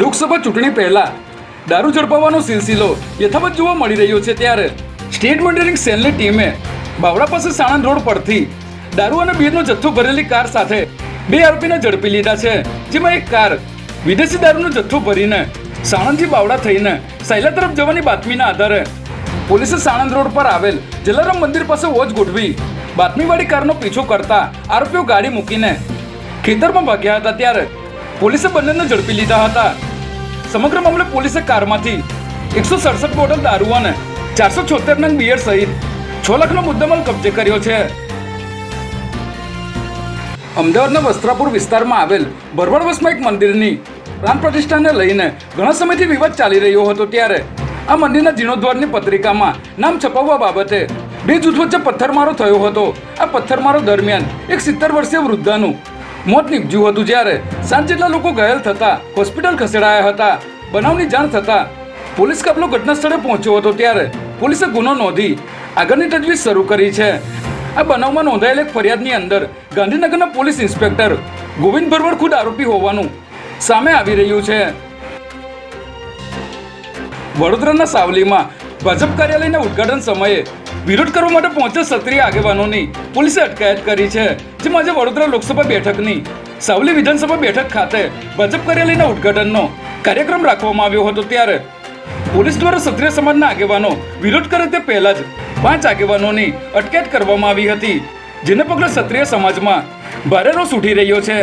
લોકસભા ચૂંટણી પહેલા દારૂ ઝડપાવવાનો સિલસિલો યથાવત જોવા મળી રહ્યો છે ત્યારે સ્ટેટ મોનિટરિંગ સેલની ટીમે બાવળા પાસે સાણંદ રોડ પરથી દારૂ અને બીયરનો જથ્થો ભરેલી કાર સાથે 2 આરોપીને ઝડપી લીધા છે, જેમાં એક કાર વિદેશી દારૂનો જથ્થો ભરીને સાણંદથી બાવળા થઈને સાયલા તરફ જવાની બાતમીના આધારે પોલીસે સાણંદ રોડ પર આવેલ જલારામ મંદિર પાસે વોચ ગોઠવી બાતમીવાળી કારનો પીછો કરતા આરોપીઓ ગાડી મૂકીને ખેતરમાં ભાગ્યા હતા ત્યારે પોલીસે બંનેને ઝડપી લીધા હતા. સમગ્ર મામલે પોલીસે કારમાંથી 167 બોટલ દારૂ અને 476 નંગ બિયર સહિત 6 લાખનો મુદ્દામાલ કબજે કર્યો છે. અમદાવાદના વસ્ત્રાપુર વિસ્તારમાં આવેલ ભરવાડવસમાં એક મંદિરની પ્રાણ પ્રતિષ્ઠાને લઈને ઘણા સમયથી વિવાદ ચાલી રહ્યો હતો ત્યારે આ મંદિરના જીર્ણોદ્ધારની પત્રિકામાં નામ છપાવવા બાબતે 2 જૂથ વચ્ચે પથ્થરમારો થયો હતો. આ પથ્થરમારો દરમિયાન એક 70 વર્ષીય વૃદ્ધાનું મોત નીપજ્યું હતું, જ્યારે 7 જેટલા લોકો ઘાયલ થતા હોસ્પિટલ ખસેડાયા હતા. બનાવની જાણ થતાં પોલીસ કાફલો ઘટના સ્થળે પહોંચ્યો હતો ત્યારે પોલીસે ગુનો નોંધી આગળની તજવીજ શરૂ કરી છે. આ બનાવમાં નોંધાયેલ એક ફરિયાદની અંદર ગાંધીનગરના પોલીસ ઇન્સ્પેક્ટર ગોવિંદ ભરવાડ ખુદ આરોપી હોવાનું સામે આવી રહ્યું છે. વડોદરાના સાવલીમાં ભાજપ કાર્યાલયના ઉદ્ઘાટન સમયે વિરોધ કરવા માટે પહોંચેલ ક્ષત્રિય આગેવાનોની પોલીસે અટકાયત કરી છે, જેમાં આજે વડોદરા લોકસભા બેઠકની સાવલી વિધાનસભા બેઠક ખાતે ભાજપ કાર્યાલયના ઉદ્ઘાટનનો કાર્યક્રમ રાખવામાં આવ્યો હતો ત્યારે પોલીસ દ્વારા ક્ષત્રિય સમાજના આગેવાનો વિરોધ કરે તે પહેલા જ 5 આગેવાનોની અટકાયત કરવામાં આવી હતી, જેને પગલે ક્ષત્રિય સમાજમાં ભારે રોષ ઉઠી રહ્યો છે.